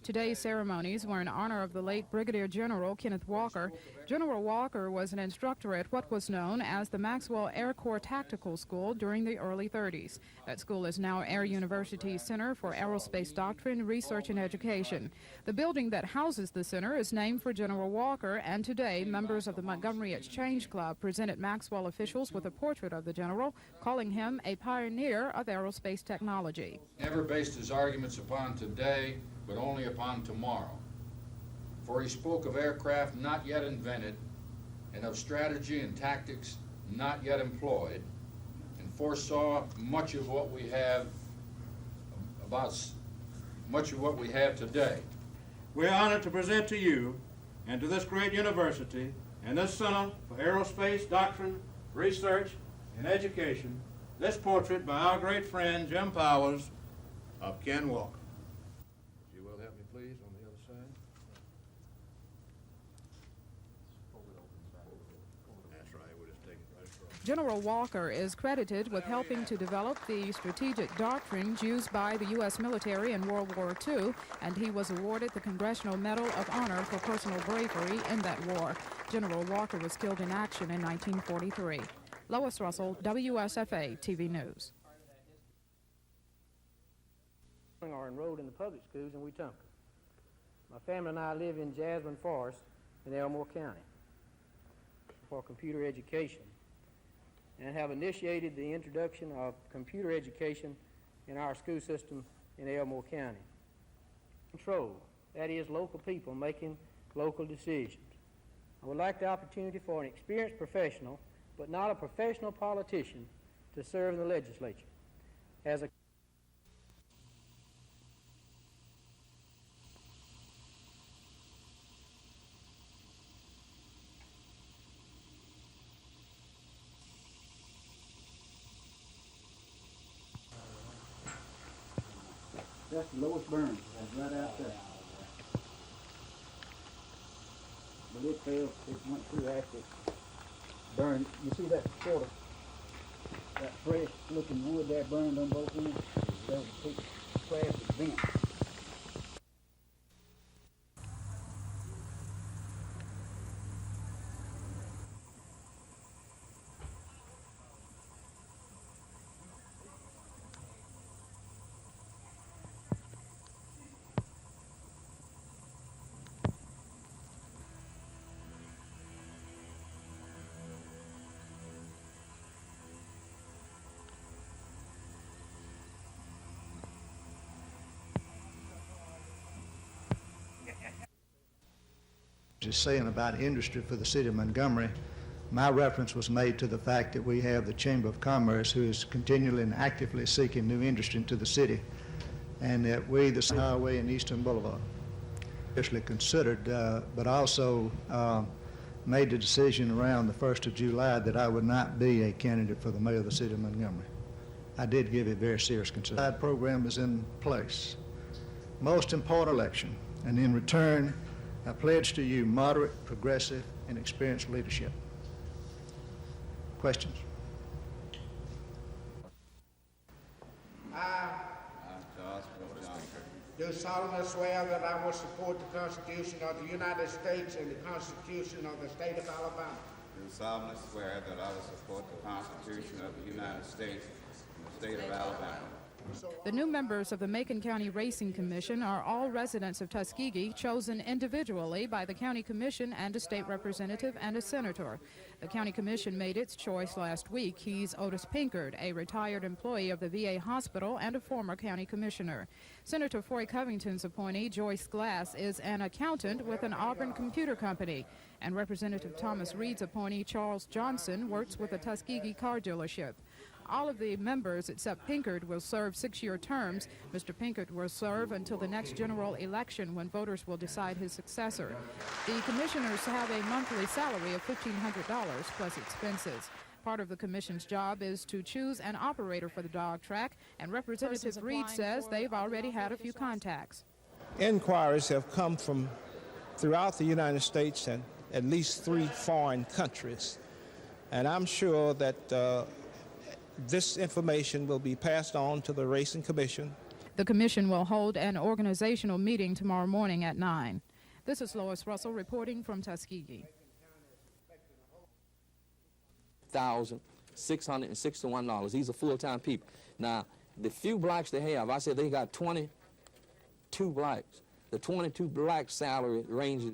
Today's ceremonies were in honor of the late Brigadier General Kenneth Walker. General Walker was an instructor at what was known as the Maxwell Air Corps Tactical School during the early 30s. That school is now Air University's Center for Aerospace Doctrine, Research, and Education. The building that houses the center is named for General Walker, and today members of the Montgomery Exchange Club presented Maxwell officials with a portrait of the general, calling him a pioneer of aerospace technology. Never based his arguments upon today, but only upon tomorrow. For he spoke of aircraft not yet invented, and of strategy and tactics not yet employed, and foresaw much of what we have today. We are honored to present to you and to this great university and this Center for Aerospace Doctrine, Research, and Education this portrait by our great friend Jim Powers of Ken Walker. If you will help me please on the other side. That's right, we'll just take it right across. General Walker is credited with helping to develop the strategic doctrines used by the U.S. military in World War II, and he was awarded the Congressional Medal of Honor for personal bravery in that war. General Walker was killed in action in 1943. Lois Russell, WSFA TV News. Are enrolled in the public schools in Wetumpka. My family and I live in Jasmine Forest in Elmore County for computer education, and have initiated the introduction of computer education in our school system in Elmore County. Control, that is, local people making local decisions. I would like the opportunity for an experienced professional, but not a professional politician, to serve in the legislature. As a That's the lowest burn. That's right out there. But it failed. It went through after it burned. You see that sort of, that fresh looking wood there burned on both ends? That was a piece of plastic bent. Just saying about industry for the city of Montgomery, my reference was made to the fact that we have the Chamber of Commerce, who is continually and actively seeking new industry into the city, and that we, the highway and Eastern Boulevard, especially considered, but also made the decision around the 1st of July that I would not be a candidate for the mayor of the city of Montgomery. I did give it very serious consideration. That program is in place. Most important election, and in return, I pledge to you moderate, progressive, and experienced leadership. Questions? Do solemnly swear that I will support the Constitution of the United States and the Constitution of the State of Alabama. Do solemnly swear that I will support the Constitution of the United States and the State of Alabama. The new members of the Macon County Racing Commission are all residents of Tuskegee, chosen individually by the county commission and a state representative and a senator. The county commission made its choice last week. He's Otis Pinkard, a retired employee of the VA hospital and a former county commissioner. Senator Foy Covington's appointee, Joyce Glass, is an accountant with an Auburn computer company. And Representative Thomas Reed's appointee, Charles Johnson, works with a Tuskegee car dealership. All of the members except Pinkard will serve 6-year terms. Mr. Pinkard will serve until the next general election when voters will decide his successor. The commissioners have a monthly salary of $1,500 plus expenses. Part of the commission's job is to choose an operator for the dog track, and Representative Reed says they've already had a few contacts. Inquiries have come from throughout the United States and at least 3 foreign countries, and I'm sure that this information will be passed on to the Racing Commission. The commission will hold an organizational meeting tomorrow morning at 9. This is Lois Russell reporting from Tuskegee. $1,661. These are full-time people. Now, the few blacks they have, I said they got 22 blacks. The 22 black salary ranges.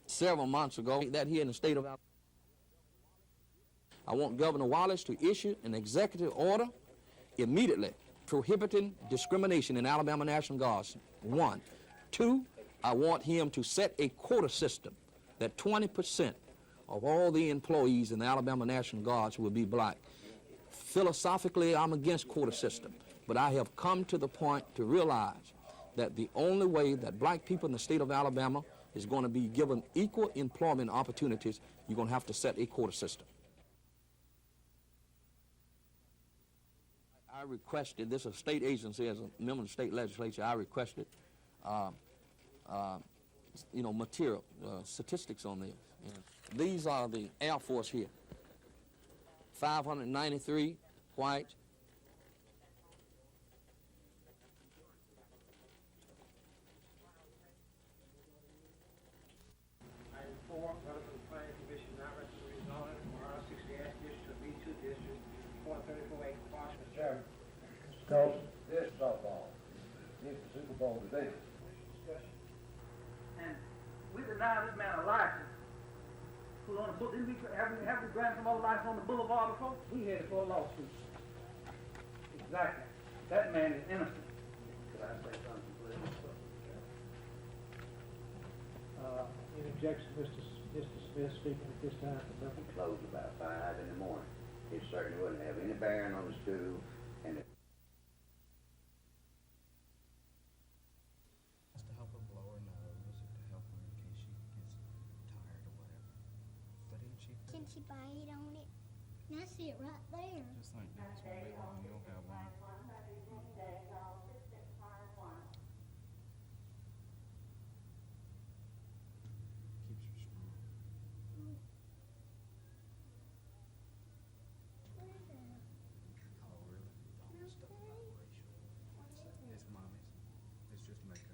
Several months ago, that here in the state of Alabama. I want Governor Wallace to issue an executive order immediately prohibiting discrimination in Alabama National Guards, 1. 2, I want him to set a quota system that 20% of all the employees in the Alabama National Guards will be black. Philosophically, I'm against quota system, but I have come to the point to realize that the only way that black people in the state of Alabama is going to be given equal employment opportunities, you're going to have to set a quota system. I requested, this is a state agency, as a member of the state legislature, I requested, material, statistics on this. And these are the Air Force here. 593 white. Because this softball is the Super Bowl today. And we denied this man a license. Who's on the book? Didn't we have we granted some other license on the boulevard before? We had it for a lawsuit. Exactly. That man is innocent. Could I say something, please? Any objection, Mr. Smith speaking at this time? Nothing closed about 5 in the morning. It certainly wouldn't have any bearing on the school. And to help her blow her nose, or to help her in case she gets tired or whatever. But ain't she? Can she bite on it? I see it right there. Just like that. It's won't be long. You'll have one. Keeps her strong. Oh, really? All stuff about racial. It's mommy's. It's just makeup.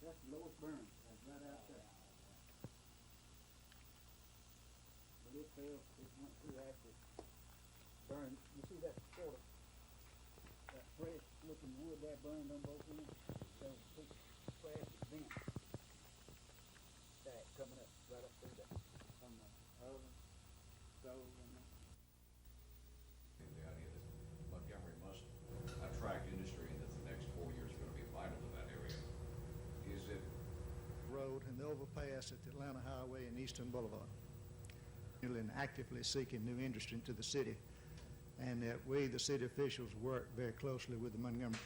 That's the lowest burn. That's right out there. But it fell, it went through after burn. You see that sort of, that fresh looking wood that burned on both ends? There was a big plastic vent stack coming up right up through that from the oven, stove, and that. The idea that Montgomery must attract industry and that the next 4 years are going to be vital to that area. Is it road and the overpass at the Atlanta Highway and Eastern Boulevard, and actively seeking new industry into the city, and that we, the city officials, work very closely with the Montgomery.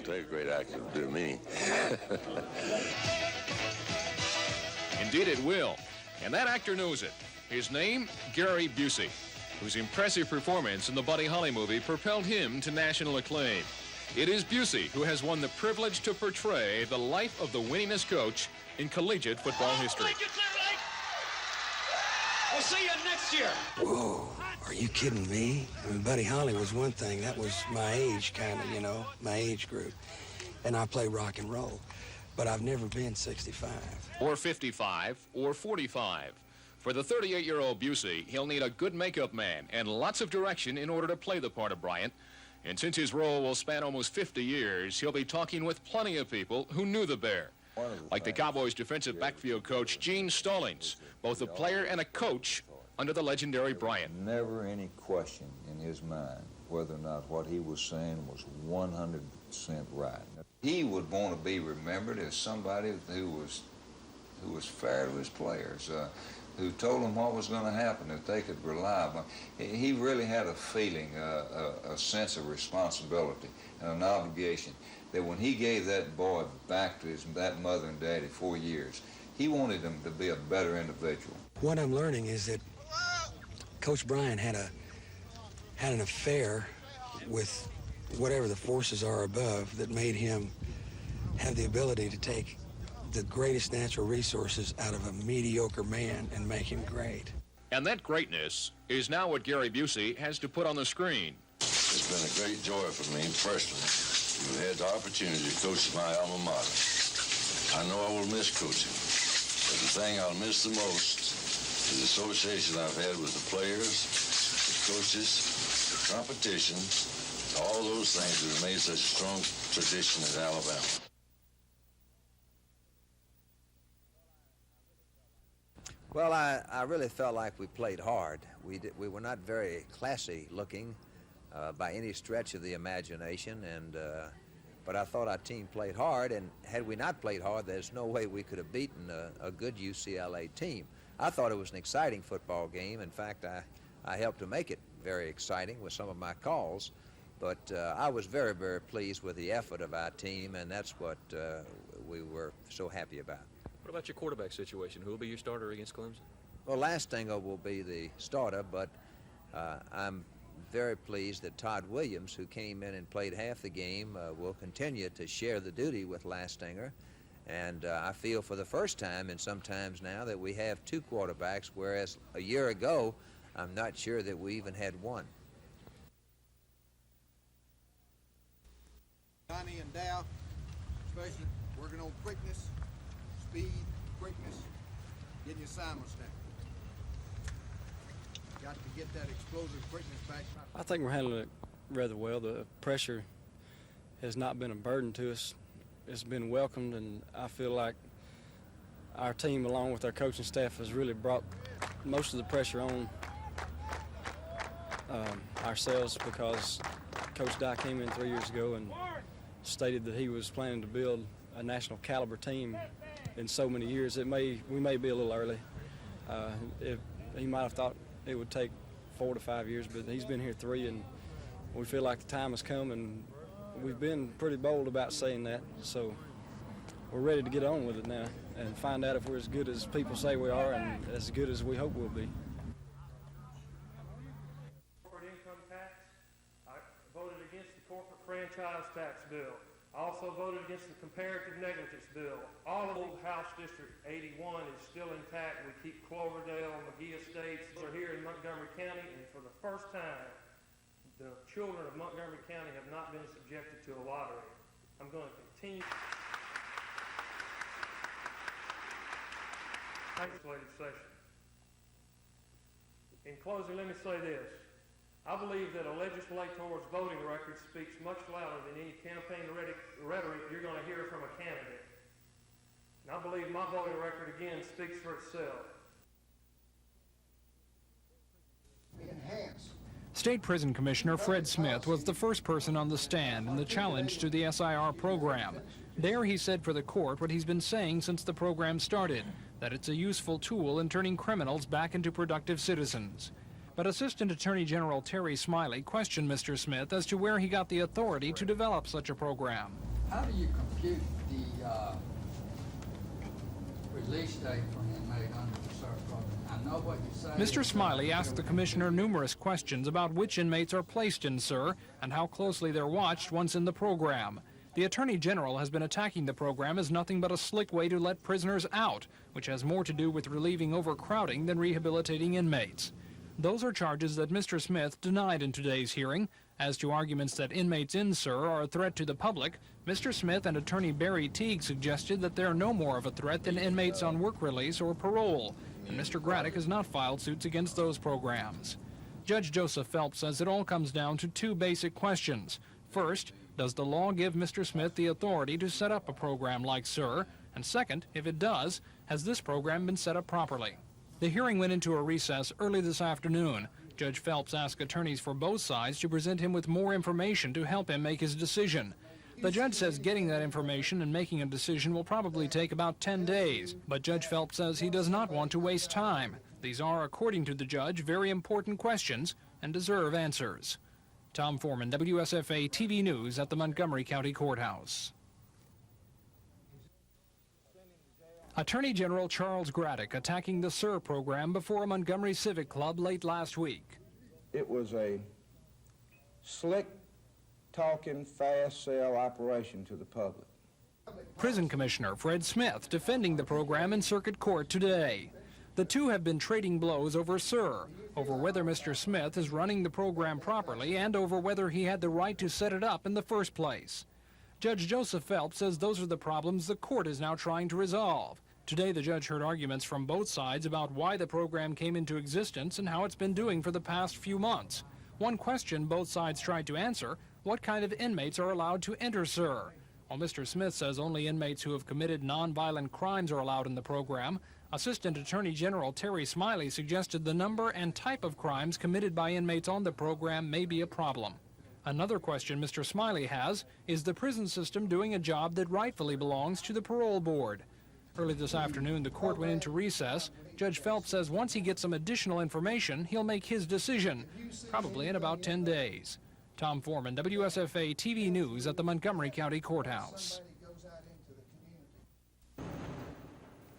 Take a great actor to do me. Indeed it will, and that actor knows it. His name, Gary Busey, whose impressive performance in the Buddy Holly movie propelled him to national acclaim. It is Busey who has won the privilege to portray the life of the winningest coach in collegiate football history. We'll see you next year. Whoa, are you kidding me? I mean, Buddy Holly was one thing. That was my age, kind of, you know, my age group. And I play rock and roll. But I've never been 65. Or 55, or 45. For the 38-year-old Busey, he'll need a good makeup man and lots of direction in order to play the part of Bryant. And since his role will span almost 50 years, he'll be talking with plenty of people who knew the Bear. Like the Cowboys' defensive backfield coach, Gene Stallings, both a player and a coach under the legendary Bryant. Never any question in his mind whether or not what he was saying was 100% right. He would want to be remembered as somebody who was fair to his players, who told them what was going to happen, that they could rely upon. He really had a feeling, a sense of responsibility and an obligation that when he gave that boy back to that mother and daddy 4 years, he wanted him to be a better individual. What I'm learning is that Coach Bryant had an affair with whatever the forces are above that made him have the ability to take the greatest natural resources out of a mediocre man and make him great. And that greatness is now what Gary Busey has to put on the screen. It's been a great joy for me personally to have had the opportunity to coach my alma mater. I know I will miss coaching, but the thing I'll miss the most is the association I've had with the players, the coaches, the competition, all those things that have made such a strong tradition at Alabama. Well, I really felt like we played hard. We were not very classy looking by any stretch of the imagination, but I thought our team played hard, and had we not played hard, there's no way we could have beaten a good UCLA team. I thought it was an exciting football game. In fact, I helped to make it very exciting with some of my calls, but I was very, very pleased with the effort of our team, and that's what we were so happy about. What about your quarterback situation? Who will be your starter against Clemson? Well, Lastinger will be the starter, but I'm very pleased that Todd Williams, who came in and played half the game, will continue to share the duty with Lastinger. And I feel for the first time in some times now that we have two quarterbacks, whereas a year ago, I'm not sure that we even had one. Donnie and Dow, especially working on quickness, speed, quickness, getting your assignments down. Got to get that explosive quickness back. I think we're handling it rather well. The pressure has not been a burden to us. It's been welcomed, and I feel like our team, along with our coaching staff, has really brought most of the pressure on ourselves, because Coach Dye came in 3 years ago and stated that he was planning to build a national caliber team in so many years. We may be a little early. He might have thought it would take 4 to 5 years, but he's been here 3, and we feel like the time has come, and we've been pretty bold about saying that. So we're ready to get on with it now and find out if we're as good as people say we are and as good as we hope we'll be. Corporate income tax, I voted against the corporate franchise tax bill. I also voted against the comparative negligence bill. All of Old House District 81 is still intact. We keep Cloverdale, McGee Estates are here in Montgomery County, and for the first time, the children of Montgomery County have not been subjected to a lottery. I'm going to continue legislative session. In closing, let me say this. I believe that a legislator's voting record speaks much louder than any campaign rhetoric you're going to hear from a candidate. And I believe my voting record, again, speaks for itself. State Prison Commissioner Fred Smith was the first person on the stand in the challenge to the SIR program. There he said for the court what he's been saying since the program started, that it's a useful tool in turning criminals back into productive citizens. But Assistant Attorney General Terry Smiley questioned Mr. Smith as to where he got the authority to develop such a program. How do you compute release date for an inmate under the SIR program. I know what you're saying. Mr. Smiley asked the commissioner numerous questions about which inmates are placed in SIR and how closely they're watched once in the program. The Attorney General has been attacking the program as nothing but a slick way to let prisoners out, which has more to do with relieving overcrowding than rehabilitating inmates. Those are charges that Mr. Smith denied in today's hearing. As to arguments that inmates in SIR are a threat to the public, Mr. Smith and Attorney Barry Teague suggested that they're no more of a threat than inmates on work release or parole, and Mr. Graddick has not filed suits against those programs. Judge Joseph Phelps says it all comes down to two basic questions. First, does the law give Mr. Smith the authority to set up a program like SIR? And second, if it does, has this program been set up properly? The hearing went into a recess early this afternoon. Judge Phelps asked attorneys for both sides to present him with more information to help him make his decision. The judge says getting that information and making a decision will probably take about 10 days, but Judge Phelps says he does not want to waste time. These are, according to the judge, very important questions and deserve answers. Tom Foreman, WSFA TV News at the Montgomery County Courthouse. Attorney General Charles Graddick attacking the SIR program before a Montgomery Civic Club late last week. It was a slick, talking, fast sell operation to the public. Prison Commissioner Fred Smith defending the program in circuit court today. The two have been trading blows over SIR, over whether Mr. Smith is running the program properly and over whether he had the right to set it up in the first place. Judge Joseph Phelps says those are the problems the court is now trying to resolve. Today, the judge heard arguments from both sides about why the program came into existence and how it's been doing for the past few months. One question both sides tried to answer: what kind of inmates are allowed to enter SIR? While Mr. Smith says only inmates who have committed nonviolent crimes are allowed in the program, Assistant Attorney General Terry Smiley suggested the number and type of crimes committed by inmates on the program may be a problem. Another question Mr. Smiley has is the prison system doing a job that rightfully belongs to the parole board? Early this afternoon, the court went into recess. Judge Phelps says once he gets some additional information, he'll make his decision, probably in about 10 days. Tom Foreman, WSFA TV News at the Montgomery County Courthouse.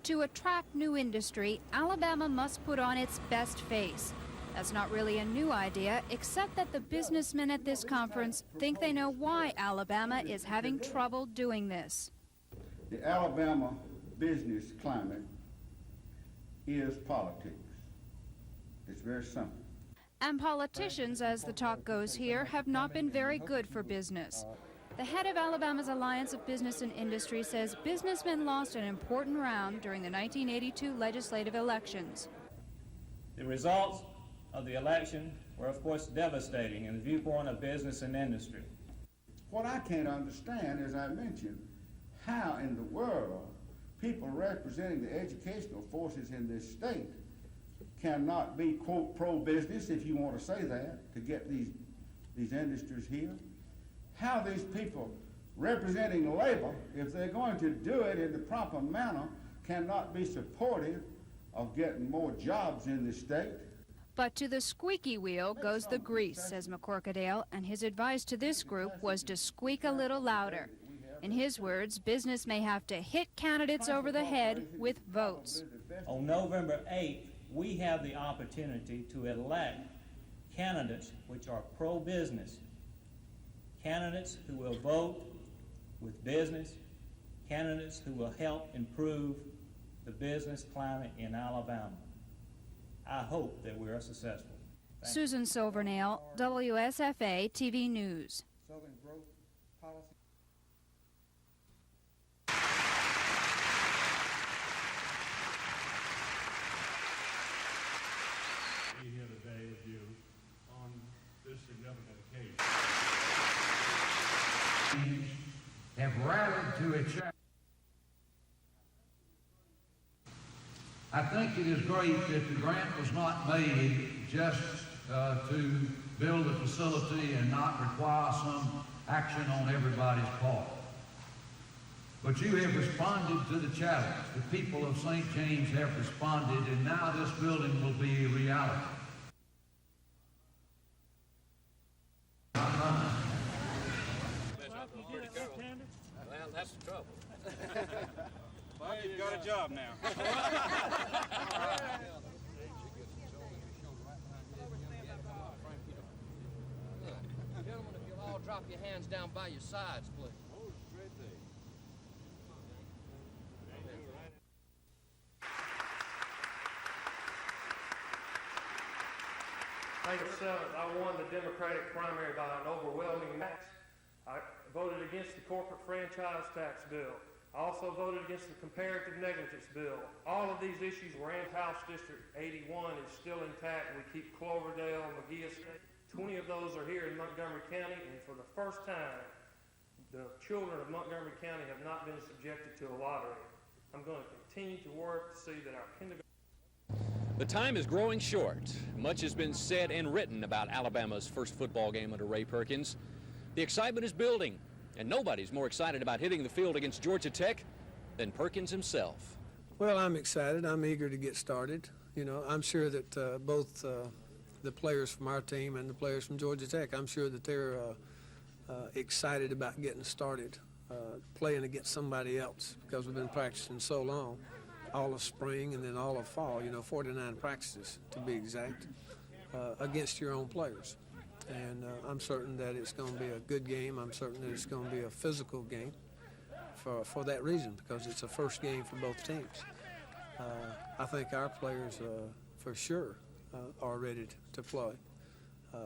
To attract new industry, Alabama must put on its best face. That's not really a new idea, except that the businessmen at this conference think they know why Alabama is having trouble doing this. The Alabama business climate is politics. It's very simple. And politicians, as the talk goes here, have not been very good for business. The head of Alabama's Alliance of Business and Industry says businessmen lost an important round during the 1982 legislative elections. The results of the election were, of course, devastating in the viewpoint of business and industry. What I can't understand, as I mentioned, how in the world people representing the educational forces in this state cannot be, quote, pro-business, if you want to say that, to get these industries here. How these people representing labor, if they're going to do it in the proper manner, cannot be supportive of getting more jobs in the state. But to the squeaky wheel goes the grease, says McCorkadale, and his advice to this group was to squeak a little louder. In his words, business may have to hit candidates over the head with votes. On November 8th, we have the opportunity to elect candidates which are pro-business, candidates who will vote with business, candidates who will help improve the business climate in Alabama. I hope that we are successful. Susan Silvernail, WSFA TV News. Southern growth policy. Be here today with you on this significant occasion. Have rallied to a challenge. I think it is great that the grant was not made just to build a facility and not require some action on everybody's part. But you have responded to the challenge. The people of St. James have responded, and now this building will be a reality. Well, that's the trouble. Well, you've got a job now. Gentlemen, if you'll all drop your hands down by your sides, please. May 7th, I won the Democratic primary by an overwhelming max. I voted against the corporate franchise tax bill. I also voted against the comparative negligence bill. All of these issues were in House District 81 is still intact. We keep Cloverdale, McGee Estate. 20 of those are here in Montgomery County, and for the first time, the children of Montgomery County have not been subjected to a lottery. I'm going to continue to work to see that our kindergarten... The time is growing short. Much has been said and written about Alabama's first football game under Ray Perkins. The excitement is building, and nobody's more excited about hitting the field against Georgia Tech than Perkins himself. Well, I'm excited. I'm eager to get started. You know, I'm sure that both the players from our team and the players from Georgia Tech, I'm sure that they're excited about getting started, playing against somebody else, because we've been practicing so long, all of spring and then all of fall, 49 practices to be exact, against your own players. And I'm certain that it's going to be a good game. I'm certain that it's going to be a physical game for that reason, because it's a first game for both teams. I think our players, for sure, are ready to play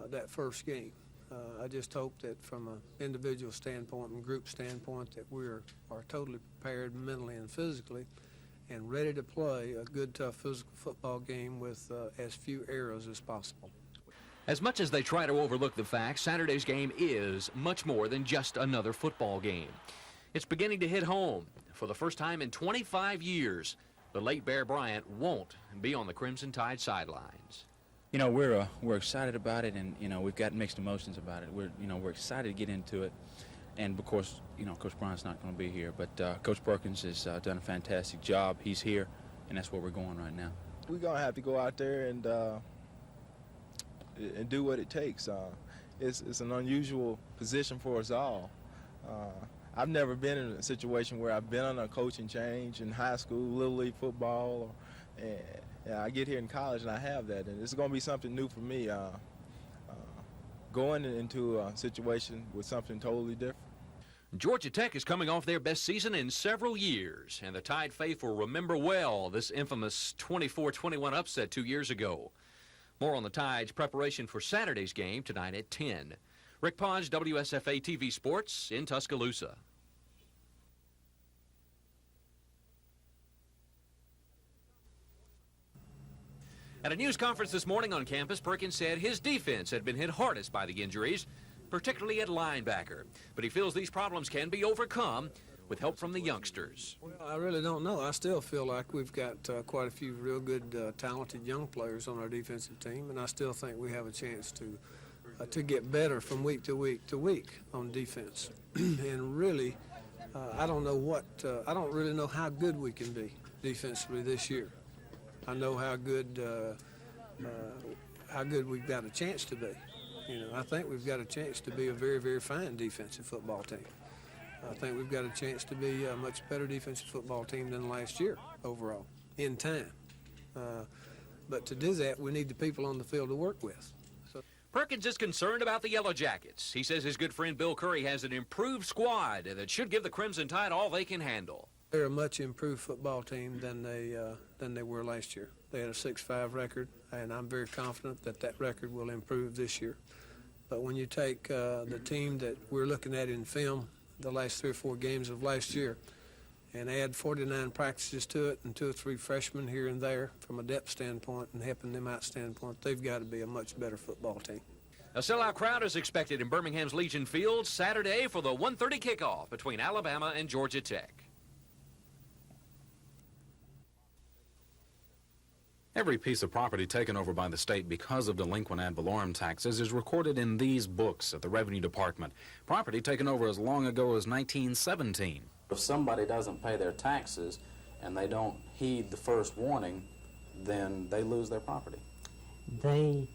that first game. I just hope that from an individual standpoint and group standpoint that we are totally prepared mentally and physically and ready to play a good, tough physical football game with as few errors as possible. As much as they try to overlook the fact, Saturday's game is much more than just another football game. It's beginning to hit home. For the first time in 25 years, the late Bear Bryant won't be on the Crimson Tide sidelines. You know, we're excited about it, and we've got mixed emotions about it. We're excited to get into it, and of course, Coach Bryant's not going to be here, but Coach Perkins has done a fantastic job. He's here, and that's where we're going right now. We're gonna have to go out there and do what it takes. It's an unusual position for us all. I've never been in a situation where I've been on a coaching change in high school, Little League football, and I get here in college and I have that, and it's going to be something new for me, going into a situation with something totally different. Georgia Tech is coming off their best season in several years, and the Tide faithful remember well this infamous 24-21 upset 2 years ago. More on the Tide's preparation for Saturday's game tonight at 10. Rick Podge, WSFA TV Sports in Tuscaloosa. At a news conference this morning on campus, Perkins said his defense had been hit hardest by the injuries, particularly at linebacker. But he feels these problems can be overcome with help from the youngsters. Well, I really don't know. I still feel like we've got quite a few real good, talented young players on our defensive team, and I still think we have a chance to get better from week to week to week on defense. And really, I don't really know how good we can be defensively this year. I know how good we've got a chance to be. I think we've got a chance to be a very, very fine defensive football team. I think we've got a chance to be a much better defensive football team than last year overall, in time. But to do that, we need the people on the field to work with. Perkins is concerned about the Yellow Jackets. He says his good friend Bill Curry has an improved squad that should give the Crimson Tide all they can handle. They're a much improved football team than they were last year. They had a 6-5 record, and I'm very confident that record will improve this year. But when you take the team that we're looking at in film, the last 3 or 4 games of last year, and add 49 practices to it and 2 or 3 freshmen here and there from a depth standpoint and helping them out standpoint, they've got to be a much better football team. A sellout crowd is expected in Birmingham's Legion Field Saturday for the 1:30 kickoff between Alabama and Georgia Tech. Every piece of property taken over by the state because of delinquent ad valorem taxes is recorded in these books at the Revenue Department. Property taken over as long ago as 1917. If somebody doesn't pay their taxes and they don't heed the first warning, then they lose their property. They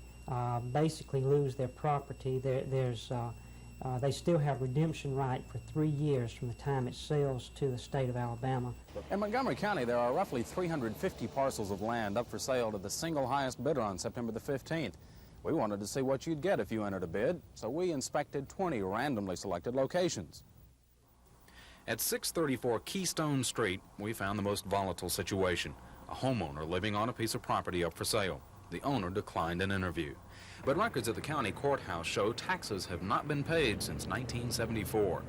basically lose their property. There's they still have redemption right for 3 years from the time it sells to the state of Alabama. In Montgomery County, there are roughly 350 parcels of land up for sale to the single highest bidder on September the 15th. We wanted to see what you'd get if you entered a bid, so we inspected 20 randomly selected locations. At 634 Keystone Street, we found the most volatile situation. A homeowner living on a piece of property up for sale. The owner declined an interview. But records at the county courthouse show taxes have not been paid since 1974.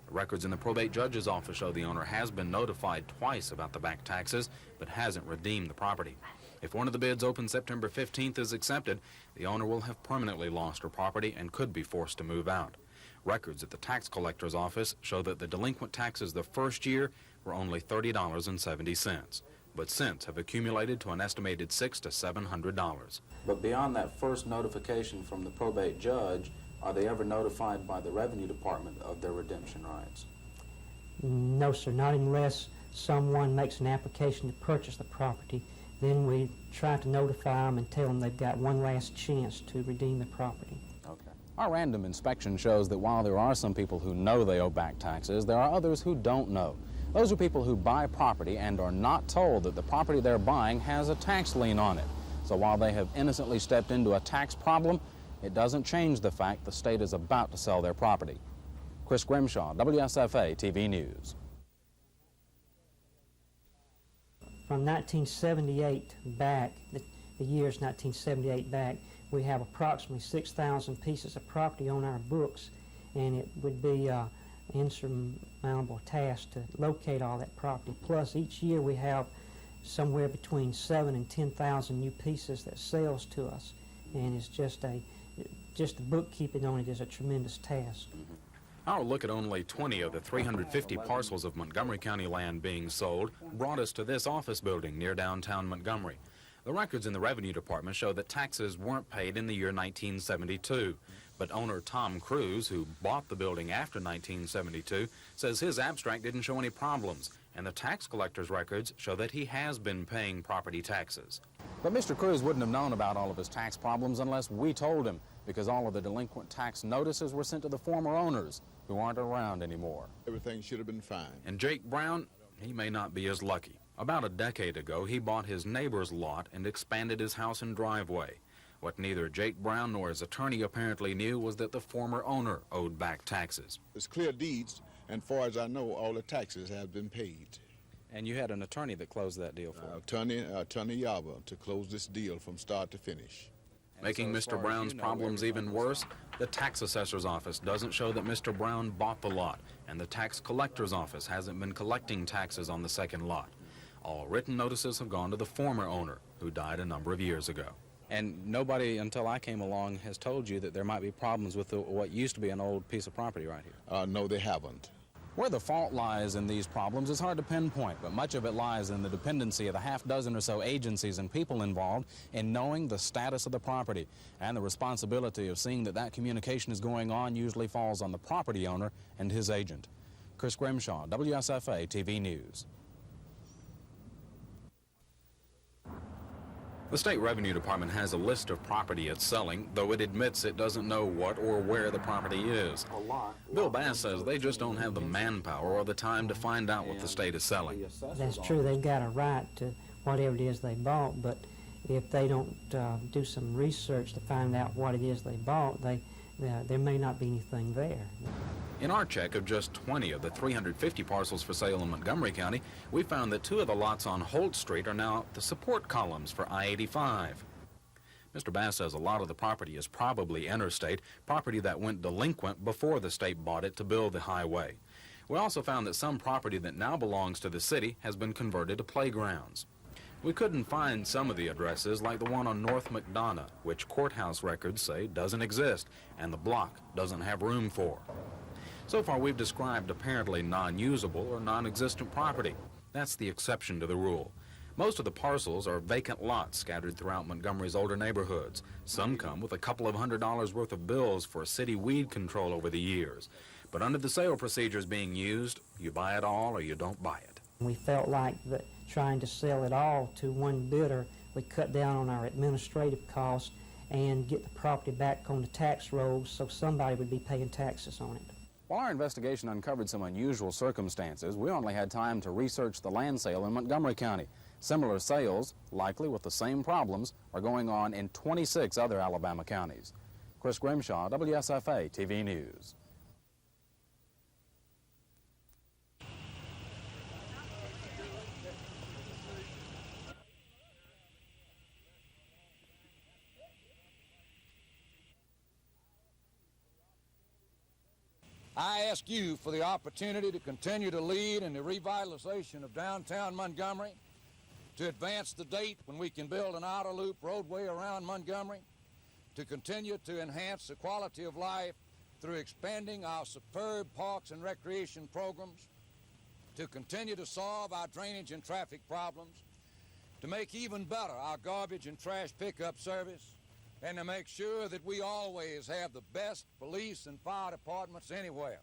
The records in the probate judge's office show the owner has been notified twice about the back taxes, but hasn't redeemed the property. If one of the bids open September 15th is accepted, the owner will have permanently lost her property and could be forced to move out. Records at the tax collector's office show that the delinquent taxes the first year were only $30.70, but since have accumulated to an estimated $600 to $700. But beyond that first notification from the probate judge, are they ever notified by the Revenue Department of their redemption rights? No, sir, not unless someone makes an application to purchase the property. Then we try to notify them and tell them they've got one last chance to redeem the property. Okay. Our random inspection shows that while there are some people who know they owe back taxes, there are others who don't know. Those are people who buy property and are not told that the property they're buying has a tax lien on it. So while they have innocently stepped into a tax problem, it doesn't change the fact the state is about to sell their property. Chris Grimshaw, WSFA TV News. From 1978 back, the years 1978 back, we have approximately 6,000 pieces of property on our books, and it would be an insurmountable task to locate all that property. Plus, each year we have somewhere between 7,000 and 10,000 new pieces that sells to us, and it's just the bookkeeping on it is a tremendous task. Our look at only 20 of the 350 parcels of Montgomery County land being sold brought us to this office building near downtown Montgomery. The records in the Revenue Department show that taxes weren't paid in the year 1972. But owner Tom Cruz, who bought the building after 1972, says his abstract didn't show any problems, and the tax collector's records show that he has been paying property taxes. But Mr. Cruz wouldn't have known about all of his tax problems unless we told him, because all of the delinquent tax notices were sent to the former owners, who aren't around anymore. Everything should have been fine. And Jake Brown, he may not be as lucky. About a decade ago, he bought his neighbor's lot and expanded his house and driveway. What neither Jake Brown nor his attorney apparently knew was that the former owner owed back taxes. It's clear deeds, and far as I know, all the taxes have been paid. And you had an attorney that closed that deal for you? Attorney Yaba to close this deal from start to finish. Making Mr. Brown's problems even worse, the tax assessor's office doesn't show that Mr. Brown bought the lot, and the tax collector's office hasn't been collecting taxes on the second lot. All written notices have gone to the former owner, who died a number of years ago. And nobody, until I came along, has told you that there might be problems with what used to be an old piece of property right here? No, they haven't. Where the fault lies in these problems is hard to pinpoint, but much of it lies in the dependency of the half dozen or so agencies and people involved in knowing the status of the property. And the responsibility of seeing that that communication is going on usually falls on the property owner and his agent. Chris Grimshaw, WSFA TV News. The State Revenue Department has a list of property it's selling, though it admits it doesn't know what or where the property is. Bill Bass says they just don't have the manpower or the time to find out what the state is selling. That's true. They've got a right to whatever it is they bought, but if they don't do some research to find out what it is they bought, there may not be anything there. In our check of just 20 of the 350 parcels for sale in Montgomery County, we found that 2 of the lots on Holt Street are now the support columns for I-85. Mr. Bass says a lot of the property is probably interstate, property that went delinquent before the state bought it to build the highway. We also found that some property that now belongs to the city has been converted to playgrounds. We couldn't find some of the addresses, like the one on North McDonough, which courthouse records say doesn't exist and the block doesn't have room for. So far, we've described apparently non-usable or non-existent property. That's the exception to the rule. Most of the parcels are vacant lots scattered throughout Montgomery's older neighborhoods. Some come with a couple of $100s worth of bills for city weed control over the years. But under the sale procedures being used, you buy it all or you don't buy it. We felt like that trying to sell it all to one bidder would cut down on our administrative costs and get the property back on the tax rolls so somebody would be paying taxes on it. While our investigation uncovered some unusual circumstances, we only had time to research the land sale in Montgomery County. Similar sales, likely with the same problems, are going on in 26 other Alabama counties. Chris Grimshaw, WSFA TV News. I ask you for the opportunity to continue to lead in the revitalization of downtown Montgomery, to advance the date when we can build an outer loop roadway around Montgomery, to continue to enhance the quality of life through expanding our superb parks and recreation programs, to continue to solve our drainage and traffic problems, to make even better our garbage and trash pickup service, and to make sure that we always have the best police and fire departments anywhere.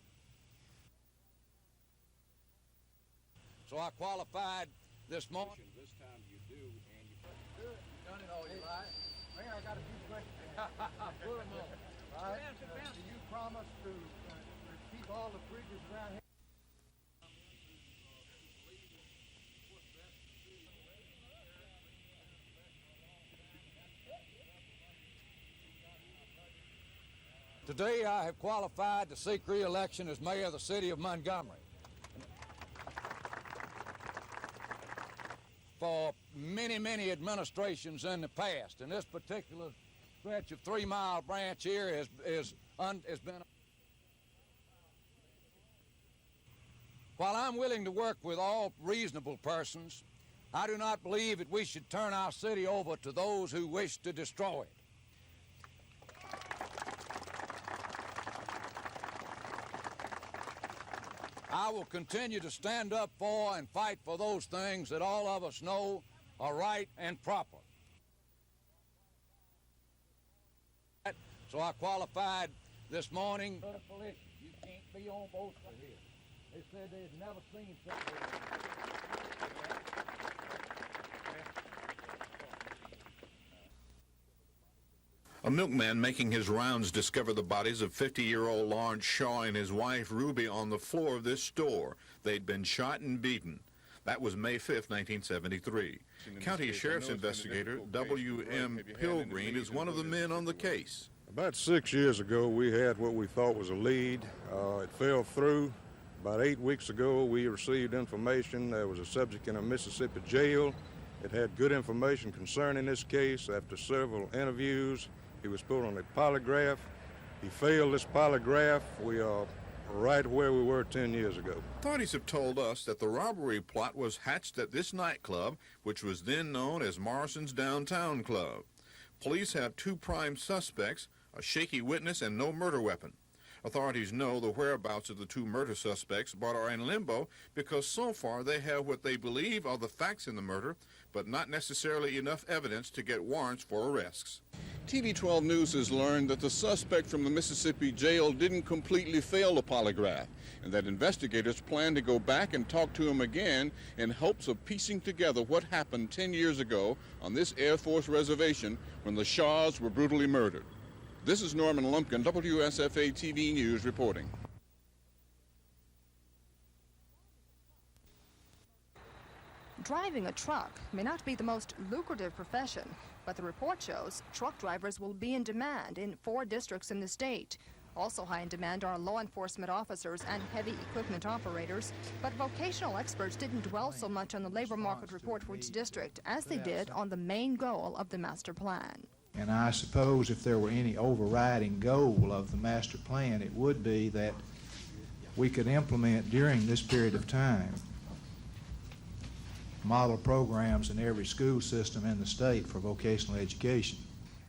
So I qualified this morning. This time you do, and you Good. You've done it all your life. Man, I got a few questions. Put them on. All right. Do you promise to keep all the bridges around here? Today I have qualified to seek re-election as mayor of the city of Montgomery. For many, many administrations in the past, and this particular stretch of 3 Mile Branch here has been. While I'm willing to work with all reasonable persons, I do not believe that we should turn our city over to those who wish to destroy it. I will continue to stand up for and fight for those things that all of us know are right and proper. So I qualified this morning. You can't be on both sides here. They said they had never seen something. A milkman making his rounds discovered the bodies of 50-year-old Lawrence Shaw and his wife Ruby on the floor of this store. They'd been shot and beaten. That was May 5th, 1973. County Sheriff's investigator W.M. Pilgreen is one of the men on the case. About 6 years ago, we had what we thought was a lead. It fell through. About 8 weeks ago, we received information there was a subject in a Mississippi jail. It had good information concerning this case. After several interviews, he was put on a polygraph. He failed this polygraph. We are right where we were 10 years ago. Authorities have told us that the robbery plot was hatched at this nightclub, which was then known as Morrison's Downtown Club. Police have 2 prime suspects, a shaky witness, and no murder weapon. Authorities know the whereabouts of the 2 murder suspects, but are in limbo because so far they have what they believe are the facts in the murder, but not necessarily enough evidence to get warrants for arrests. TV 12 News has learned that the suspect from the Mississippi jail didn't completely fail the polygraph, and that investigators plan to go back and talk to him again in hopes of piecing together what happened 10 years ago on this Air Force reservation when the Shaws were brutally murdered. This is Norman Lumpkin, WSFA TV News reporting. Driving a truck may not be the most lucrative profession, but the report shows truck drivers will be in demand in 4 districts in the state. Also high in demand are law enforcement officers and heavy equipment operators, but vocational experts didn't dwell so much on the labor market report for each district as they did on the main goal of the master plan. And I suppose if there were any overriding goal of the master plan, it would be that we could implement during this period of time model programs in every school system in the state for vocational education.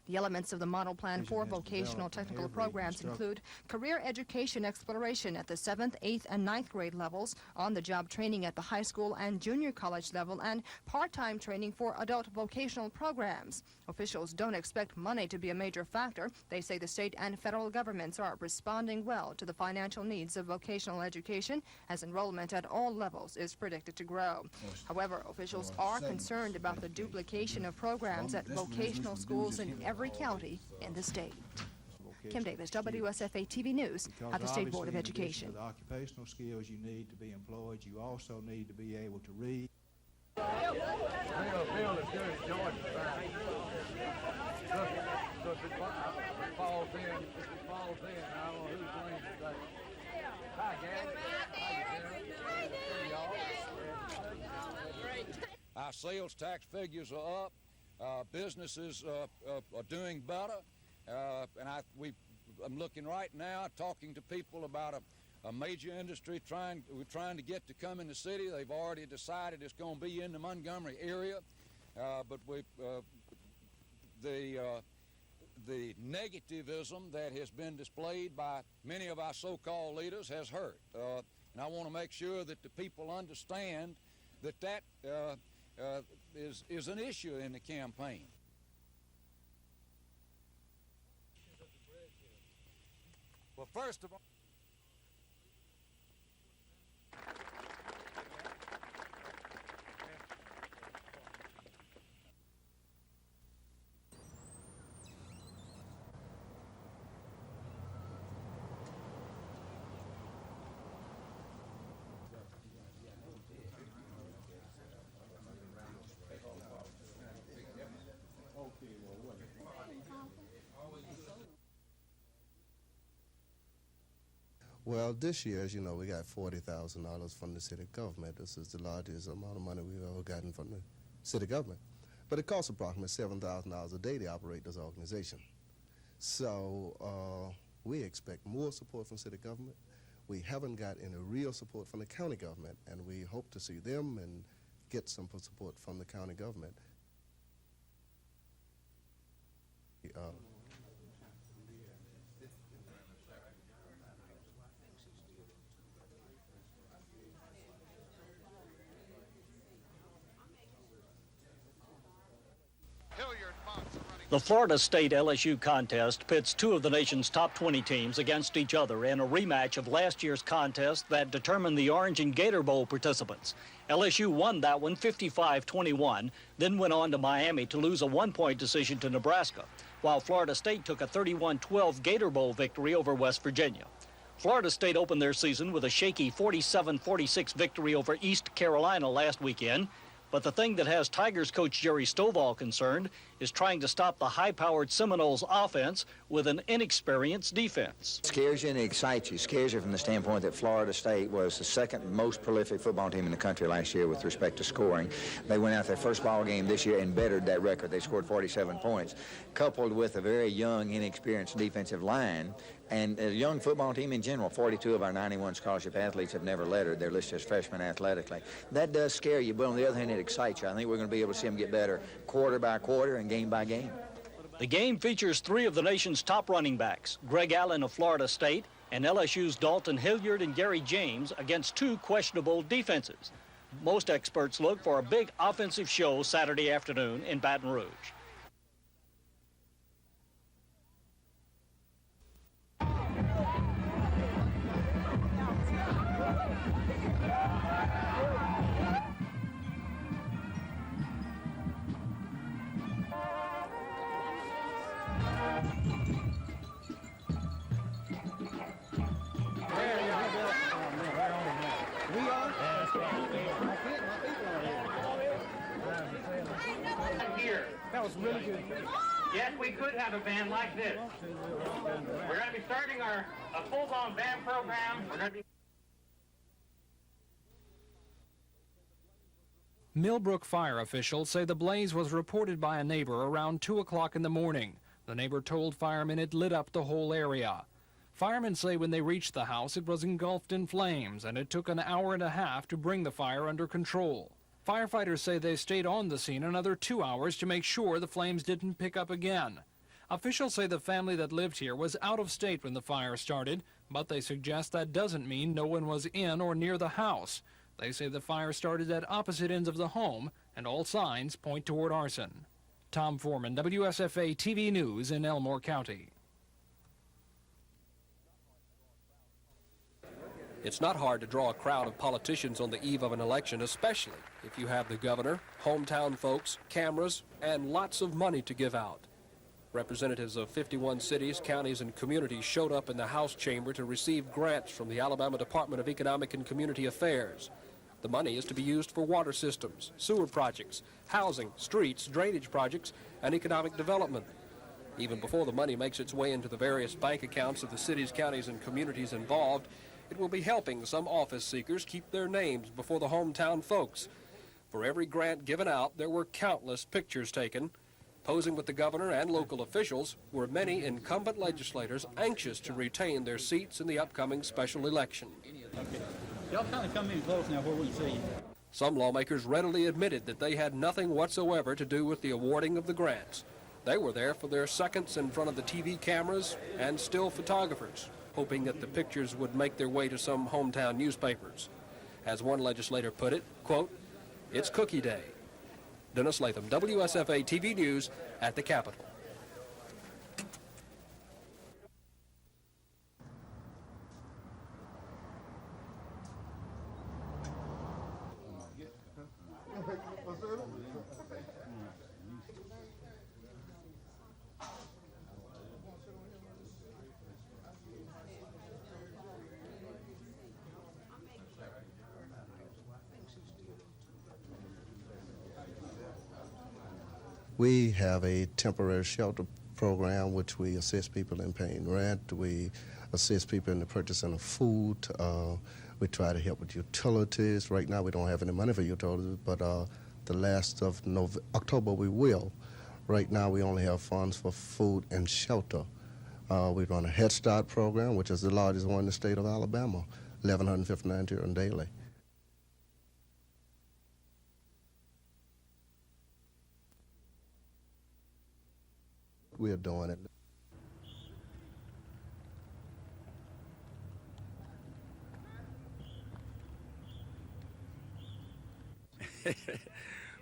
The elements of the model plan for vocational technical programs include career education exploration at the 7th, 8th, and 9th grade levels, on-the-job training at the high school and junior college level, and part-time training for adult vocational programs. Officials don't expect money to be a major factor. They say the state and federal governments are responding well to the financial needs of vocational education as enrollment at all levels is predicted to grow. However, officials are concerned about the duplication of programs at vocational schools in every every county in the state. Kim Davis, WSFA TV News at the State Board of Education. The occupational skills you need to be employed, you also need to be able to read. Bill is good as Georgia. So if it falls in, I don't know who's playing today. Hi, Gary. Our sales tax figures are up. Businesses are doing better. I'm looking right now, talking to people about a major industry we're trying to get to come in the city. They've already decided it's going to be in the Montgomery area, but the negativism that has been displayed by many of our so-called leaders has hurt. And I want to make sure that the people understand that is an issue in the campaign. Well, first of all, well, this year, as you know, we got $40,000 from the city government. This is the largest amount of money we've ever gotten from the city government. But it costs approximately $7,000 a day to operate this organization. So we expect more support from city government. We haven't got any real support from the county government, and we hope to see them and get some support from the county government. The Florida State LSU contest pits two of the nation's top 20 teams against each other in a rematch of last year's contest that determined the Orange and Gator Bowl participants. LSU won that one 55-21, then went on to Miami to lose a one-point decision to Nebraska, while Florida State took a 31-12 Gator Bowl victory over West Virginia. Florida State opened their season with a shaky 47-46 victory over East Carolina last weekend. But the thing that has Tigers coach Jerry Stovall concerned is trying to stop the high-powered Seminoles offense with an inexperienced defense. It scares you and it excites you. It scares you from the standpoint that Florida State was the second most prolific football team in the country last year with respect to scoring. They went out their first ball game this year and bettered that record. They scored 47 points, coupled with a very young, inexperienced defensive line. And a young football team in general, 42 of our 91 scholarship athletes have never lettered. They're listed as freshmen athletically. That does scare you, but on the other hand, it excites you. I think we're going to be able to see them get better quarter by quarter and game by game. The game features three of the nation's top running backs, Greg Allen of Florida State and LSU's Dalton Hilliard and Gary James, against two questionable defenses. Most experts look for a big offensive show Saturday afternoon in Baton Rouge. That was really good. Yes, we could have a band like this. We're going to be starting a full-blown band program. We're going to be... Millbrook fire officials say the blaze was reported by a neighbor around 2 o'clock in the morning. The neighbor told firemen it lit up the whole area. Firemen say when they reached the house, it was engulfed in flames, and it took an hour and a half to bring the fire under control. Firefighters say they stayed on the scene another 2 hours to make sure the flames didn't pick up again. Officials say the family that lived here was out of state when the fire started, but they suggest that doesn't mean no one was in or near the house. They say the fire started at opposite ends of the home, and all signs point toward arson. Tom Foreman, WSFA TV News in Elmore County. It's not hard to draw a crowd of politicians on the eve of an election, especially if you have the governor, hometown folks, cameras, and lots of money to give out. Representatives of 51 cities, counties, and communities showed up in the House chamber to receive grants from the Alabama Department of Economic and Community Affairs. The money is to be used for water systems, sewer projects, housing, streets, drainage projects, and economic development. Even before the money makes its way into the various bank accounts of the cities, counties, and communities involved, it will be helping some office seekers keep their names before the hometown folks. For every grant given out, there were countless pictures taken. Posing with the governor and local officials were many incumbent legislators anxious to retain their seats in the upcoming special election. Y'all kind of come in close now where we can see you. Some lawmakers readily admitted that they had nothing whatsoever to do with the awarding of the grants. They were there for their seconds in front of the TV cameras and still photographers, hoping that the pictures would make their way to some hometown newspapers. As one legislator put it, quote, "It's cookie day." Dennis Latham, WSFA TV News at the Capitol. We have a temporary shelter program which we assist people in paying rent. We assist people in the purchasing of food. We try to help with utilities. Right now we don't have any money for utilities, but the last of October we will. Right now we only have funds for food and shelter. We run a Head Start program, which is the largest one in the state of Alabama, 1,159 children daily. We are doing it.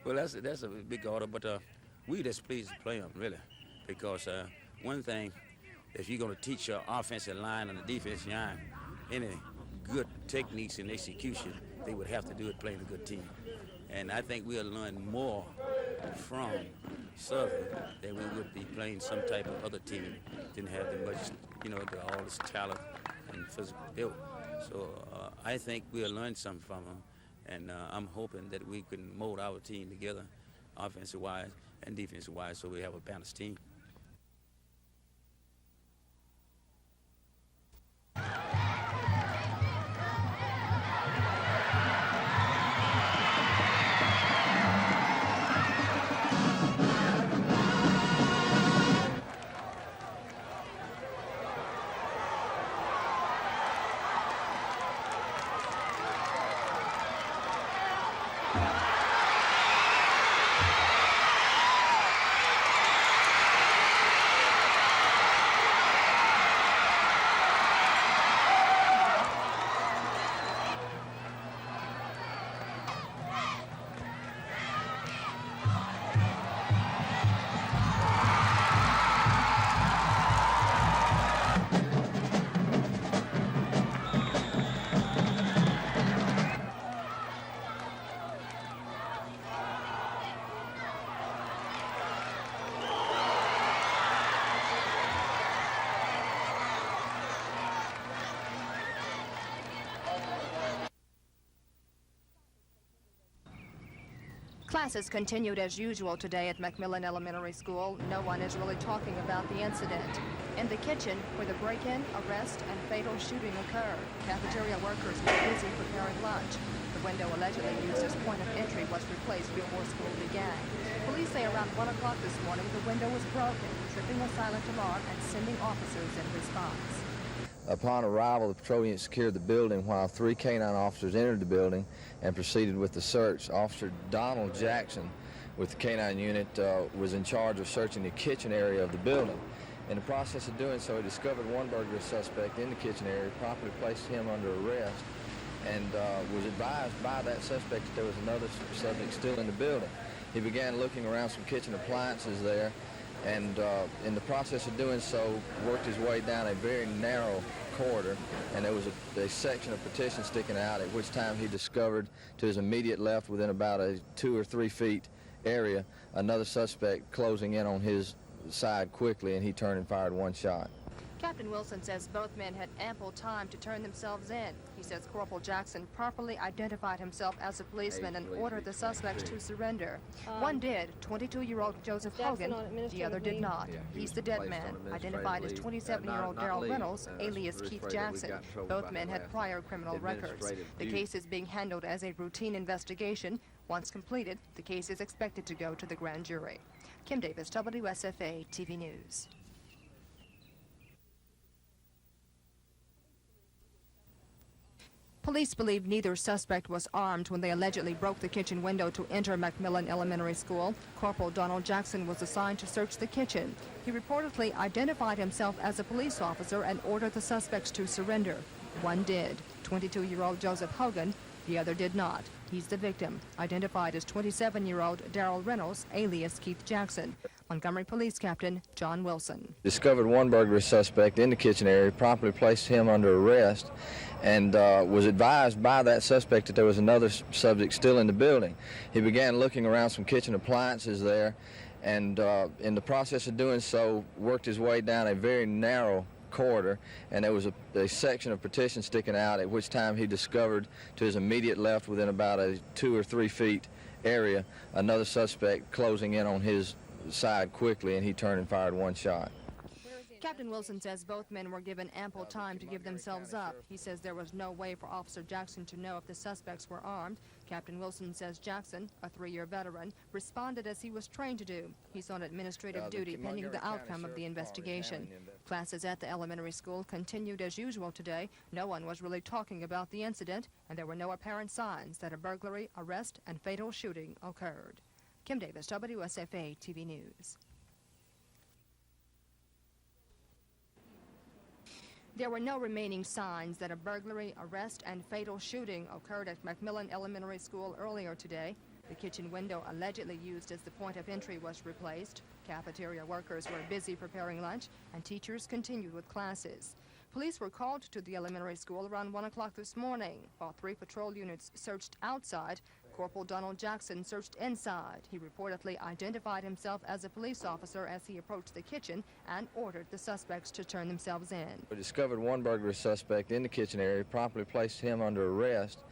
Well, that's a big order, but we just pleased to play them, really, because one thing, if you're going to teach your offensive line and the defensive line any good techniques and execution, they would have to do it playing a good team. And I think we'll learn more from Southern than we would be playing some type of other team that didn't have that much, all this talent and physical build. So I think we'll learn something from them, and I'm hoping that we can mold our team together, offensive-wise and defensive-wise, so we have a balanced team. Classes continued as usual today at McMillan Elementary School. No one is really talking about the incident. In the kitchen, where the break-in, arrest, and fatal shooting occurred, cafeteria workers were busy preparing lunch. The window allegedly used as point of entry was replaced before school began. Police say around 1 o'clock this morning, the window was broken, tripping a silent alarm and sending officers in response. Upon arrival, the patrol unit secured the building while 3 canine officers entered the building and proceeded with the search. Officer Donald Jackson with the canine unit was in charge of searching the kitchen area of the building. In the process of doing so, he discovered one burglary suspect in the kitchen area, promptly placed him under arrest, and was advised by that suspect that there was another subject still in the building. He began looking around some kitchen appliances there, and in the process of doing so, worked his way down a very narrow corridor, and there was a section of partition sticking out, at which time he discovered to his immediate left, within about a 2 or 3 feet area, another suspect closing in on his side quickly, and he turned and fired one shot. Captain Wilson says both men had ample time to turn themselves in. He says Corporal Jackson properly identified himself as a policeman and ordered the suspects to surrender. One did, 22-year-old Joseph Hogan. The other did not. He's the dead man, identified as 27-year-old Darrell Reynolds, alias Keith Jackson. Both men had prior criminal records. The case is being handled as a routine investigation. Once completed, the case is expected to go to the grand jury. Kim Davis, WSFA TV News. Police believe neither suspect was armed when they allegedly broke the kitchen window to enter Macmillan Elementary School. Corporal Donald Jackson was assigned to search the kitchen. He reportedly identified himself as a police officer and ordered the suspects to surrender. One did, 22-year-old Joseph Hogan. The other did not. He's the victim, identified as 27-year-old Darrell Reynolds, alias Keith Jackson. Montgomery Police Captain John Wilson. Discovered one burglary suspect in the kitchen area, promptly placed him under arrest, and was advised by that suspect that there was another subject still in the building. He began looking around some kitchen appliances there, and in the process of doing so, worked his way down a very narrow corridor, and there was a section of partition sticking out, at which time he discovered to his immediate left, within about a 2 or 3 feet area, another suspect closing in on his side quickly, and he turned and fired one shot. Captain Wilson says both men were given ample time to give themselves up. He says there was no way for Officer Jackson to know if the suspects were armed. Captain Wilson says Jackson, a 3-year veteran, responded as he was trained to do. He's on administrative duty pending the outcome of the investigation. Classes at the elementary school continued as usual today. No one was really talking about the incident, and there were no apparent signs that a burglary, arrest, and fatal shooting occurred. Kim Davis, WSFA TV News. There were no remaining signs that a burglary, arrest, and fatal shooting occurred at Macmillan Elementary School earlier today. The kitchen window allegedly used as the point of entry was replaced. Cafeteria workers were busy preparing lunch, and teachers continued with classes. Police were called to the elementary school around 1 o'clock this morning. While 3 patrol units searched outside, Corporal Donald Jackson searched inside. He reportedly identified himself as a police officer as he approached the kitchen and ordered the suspects to turn themselves in. We discovered one burglary suspect in the kitchen area, promptly placed him under arrest,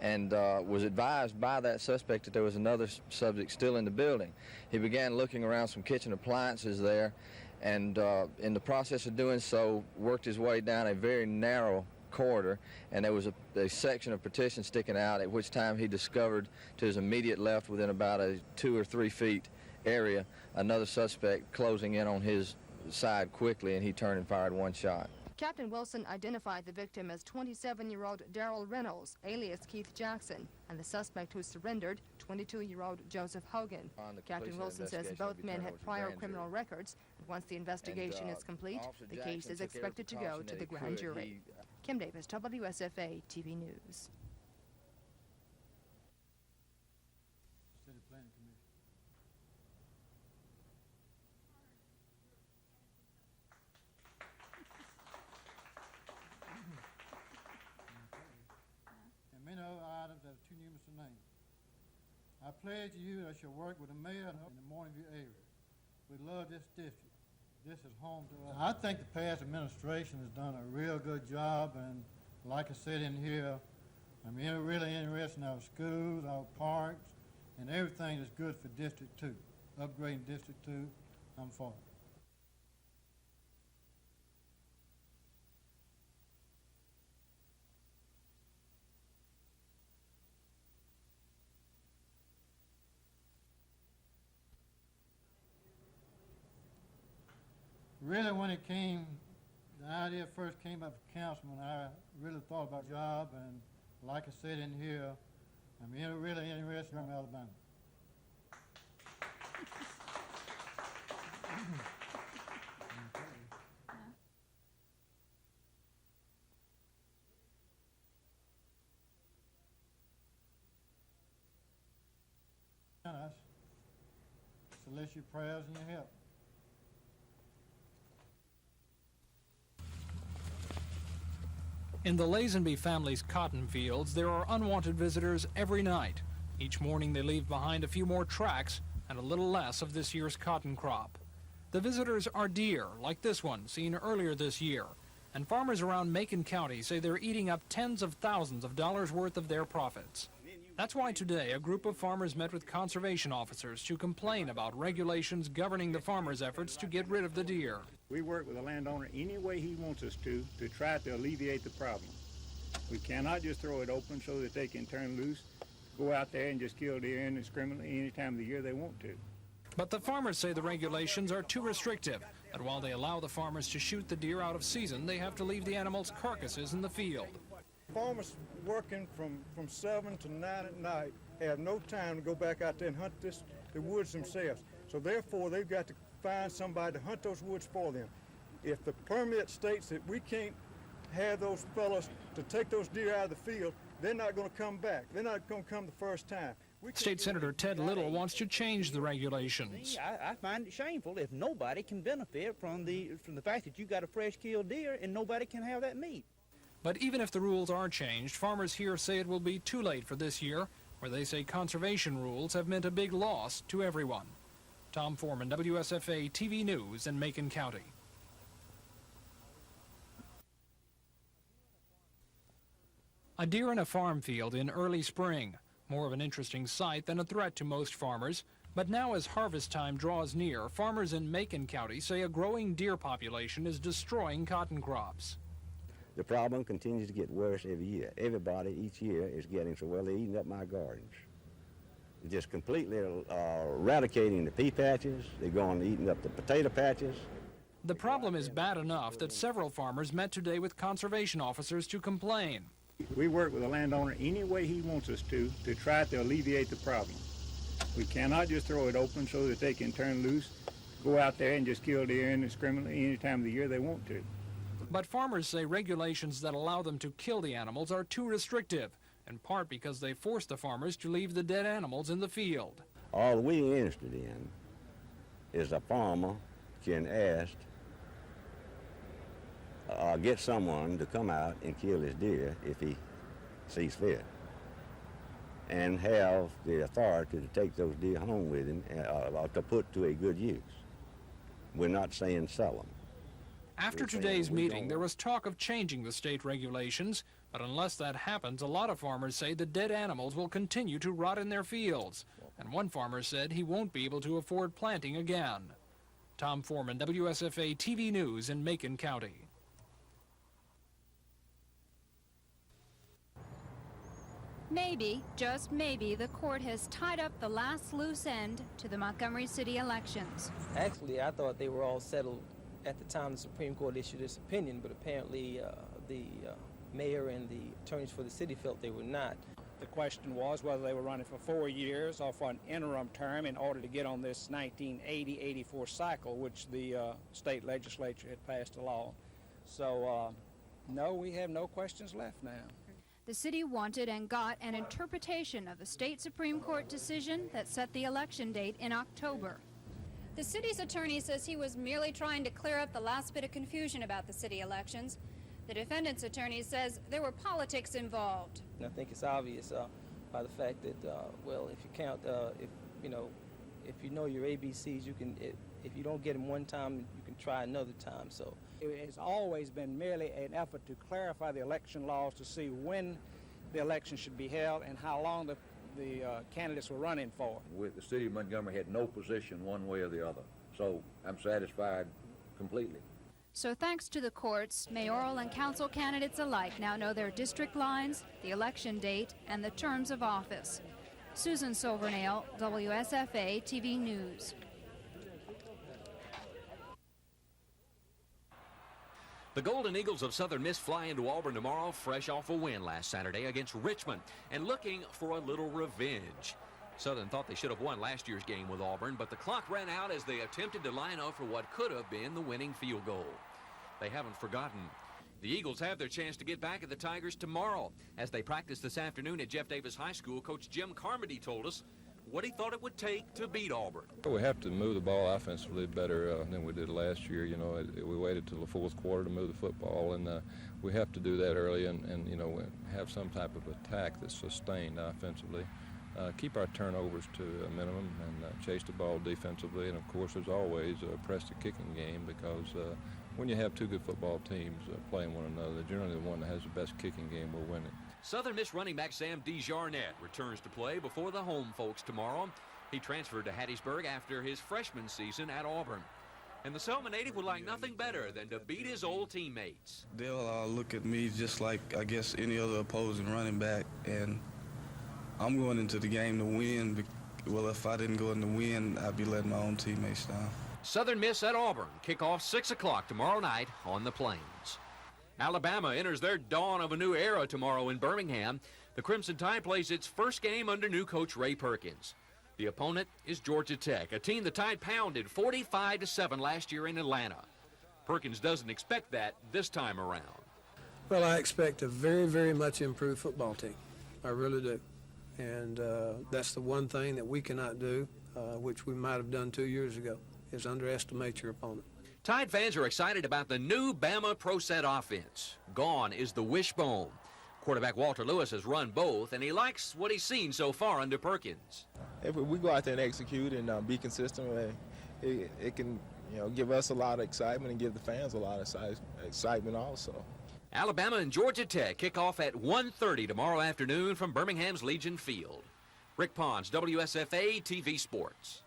and was advised by that suspect that there was another subject still in the building. He began looking around some kitchen appliances there, and in the process of doing so, worked his way down a very narrow corridor, and there was a section of partition sticking out, at which time he discovered to his immediate left, within about a 2 or 3 feet area, another suspect closing in on his side quickly, and he turned and fired one shot. Captain Wilson identified the victim as 27-year-old Darrell Reynolds, alias Keith Jackson, and the suspect who surrendered, 22-year-old Joseph Hogan. Captain Wilson says both men had prior criminal records, and once the investigation is complete, the case is expected to go to the grand jury. Kim Davis, WSFA TV News. Items that are too numerous to name. I pledge to you that I shall work with the mayor in the Morningview area. We love this district. This is home to us. I think the past administration has done a real good job, and like I said in here, I'm really interested in our schools, our parks, and everything that's good for District 2. Upgrading District 2, I'm for it. Really, when it came, the idea first came up for councilman, I really thought about the job, and like I said in here, I'm really interested in Alabama. Solicit your prayers and your help. In the Lazenby family's cotton fields, there are unwanted visitors every night. Each morning they leave behind a few more tracks and a little less of this year's cotton crop. The visitors are deer, like this one, seen earlier this year. And farmers around Macon County say they're eating up tens of thousands of dollars worth of their profits. That's why today a group of farmers met with conservation officers to complain about regulations governing the farmers' efforts to get rid of the deer. We work with the landowner any way he wants us to try to alleviate the problem. We cannot just throw it open so that they can turn loose, go out there and just kill deer indiscriminately any time of the year they want to. But the farmers say the regulations are too restrictive, that while they allow the farmers to shoot the deer out of season, they have to leave the animals' carcasses in the field. Farmers working from 7 to 9 at night have no time to go back out there and hunt the woods themselves. So therefore, they've got to find somebody to hunt those woods for them. If the permit states that we can't have those fellows to take those deer out of the field, they're not going to come back. They're not going to come the first time. State Senator Ted Little wants to change the regulations. I find it shameful if nobody can benefit from the fact that you got a fresh killed deer and nobody can have that meat. But even if the rules are changed, farmers here say it will be too late for this year, where they say conservation rules have meant a big loss to everyone. Tom Foreman, WSFA TV News in Macon County. A deer in a farm field in early spring. More of an interesting sight than a threat to most farmers. But now as harvest time draws near, farmers in Macon County say a growing deer population is destroying cotton crops. The problem continues to get worse every year. Everybody each year is getting so, well, they're eating up my gardens. They're just completely eradicating the pea patches. They're going eating up the potato patches. The problem is bad enough that several farmers met today with conservation officers to complain. We work with the landowner any way he wants us to try to alleviate the problem. We cannot just throw it open so that they can turn loose, go out there and just kill deer indiscriminately any time of the year they want to. But farmers say regulations that allow them to kill the animals are too restrictive, in part because they force the farmers to leave the dead animals in the field. All we're interested in is a farmer can ask get someone to come out and kill his deer if he sees fit, and have the authority to take those deer home with him to put to a good use. We're not saying sell them. After today's meeting, there was talk of changing the state regulations, but unless that happens, a lot of farmers say the dead animals will continue to rot in their fields, and one farmer said he won't be able to afford planting again. Tom Foreman, WSFA TV News in Macon County. Maybe, just maybe, the court has tied up the last loose end to the Montgomery City elections. Actually, I thought they were all settled at the time the Supreme Court issued its opinion, but apparently the mayor and the attorneys for the city felt they were not. The question was whether they were running for 4 years or for an interim term in order to get on this 1980-84 cycle, which the state legislature had passed a law. So, no, we have no questions left now. The city wanted and got an interpretation of the state Supreme Court decision that set the election date in October. The city's attorney says he was merely trying to clear up the last bit of confusion about the city elections. The defendant's attorney says there were politics involved. And I think it's obvious by the fact that, well, if you count, if you know your ABCs, you can. If you don't get them one time, you can try another time. So it has always been merely an effort to clarify the election laws to see when the election should be held and how long the candidates were running for. The city of Montgomery had no position one way or the other, so I'm satisfied completely. So thanks to the courts, mayoral and council candidates alike now know their district lines, the election date, and the terms of office. Susan Silvernail, WSFA TV News. The Golden Eagles of Southern Miss fly into Auburn tomorrow, fresh off a win last Saturday against Richmond, and looking for a little revenge. Southern thought they should have won last year's game with Auburn, but the clock ran out as they attempted to line up for what could have been the winning field goal. They haven't forgotten. The Eagles have their chance to get back at the Tigers tomorrow. As they practice this afternoon at Jeff Davis High School, Coach Jim Carmody told us what he thought it would take to beat Auburn. We have to move the ball offensively better than we did last year. You know, we waited till the fourth quarter to move the football, and we have to do that early and you know, have some type of attack that's sustained offensively. keep our turnovers to a minimum and chase the ball defensively. And, of course, as always, press the kicking game because when you have two good football teams playing one another, generally the one that has the best kicking game will win it. Southern Miss running back Sam DeJarnette returns to play before the home folks tomorrow. He transferred to Hattiesburg after his freshman season at Auburn. And the Selma native would like nothing better than to beat his old teammates. They'll look at me just like, I guess, any other opposing running back, and I'm going into the game to win. Well, if I didn't go in to win, I'd be letting my own teammates down. Southern Miss at Auburn. Kickoff 6 o'clock tomorrow night on the Plains. Alabama enters their dawn of a new era tomorrow in Birmingham. The Crimson Tide plays its first game under new coach Ray Perkins. The opponent is Georgia Tech, a team the Tide pounded 45-7 last year in Atlanta. Perkins doesn't expect that this time around. Well, I expect a very, very much improved football team. I really do. And that's the one thing that we cannot do, which we might have done 2 years ago, is underestimate your opponent. Tide fans are excited about the new Bama Pro Set offense. Gone is the wishbone. Quarterback Walter Lewis has run both, and he likes what he's seen so far under Perkins. If we go out there and execute and be consistent, it can give us a lot of excitement and give the fans a lot of excitement also. Alabama and Georgia Tech kick off at 1:30 tomorrow afternoon from Birmingham's Legion Field. Rick Pons, WSFA TV Sports.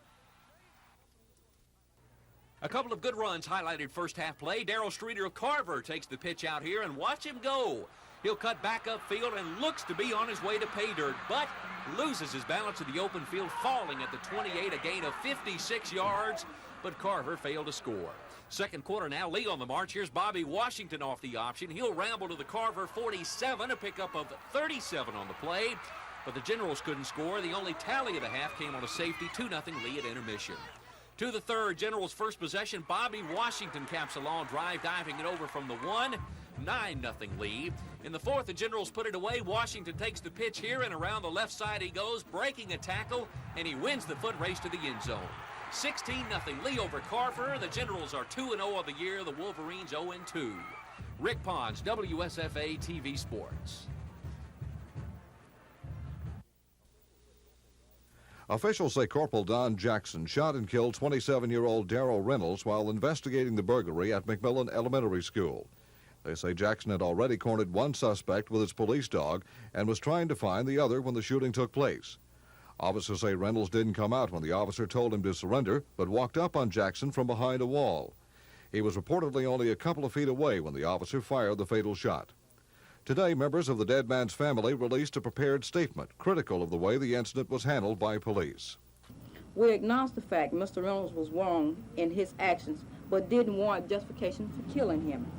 A couple of good runs highlighted first half play. Darryl Streeter Carver takes the pitch out here, and watch him go. He'll cut back upfield and looks to be on his way to pay dirt, but loses his balance in the open field, falling at the 28, a gain of 56 yards, but Carver failed to score. Second quarter now, Lee on the march. Here's Bobby Washington off the option. He'll ramble to the Carver 47, a pickup of 37 on the play, but the Generals couldn't score. The only tally of the half came on a safety, 2-0 Lee at intermission. To the third, Generals' first possession, Bobby Washington caps a long drive, diving it over from the 1, 9-0 lead. In the fourth, the Generals put it away. Washington takes the pitch here, and around the left side he goes, breaking a tackle, and he wins the foot race to the end zone. 16-0 Lee over Carver. The Generals are 2-0 on the year. The Wolverines 0-2. Rick Pons, WSFA TV Sports. Officials say Corporal Don Jackson shot and killed 27-year-old Darrell Reynolds while investigating the burglary at McMillan Elementary School. They say Jackson had already cornered one suspect with his police dog and was trying to find the other when the shooting took place. Officers say Reynolds didn't come out when the officer told him to surrender, but walked up on Jackson from behind a wall. He was reportedly only a couple of feet away when the officer fired the fatal shot. Today, members of the dead man's family released a prepared statement critical of the way the incident was handled by police. We acknowledge the fact Mr. Reynolds was wrong in his actions, but didn't warrant justification for killing him.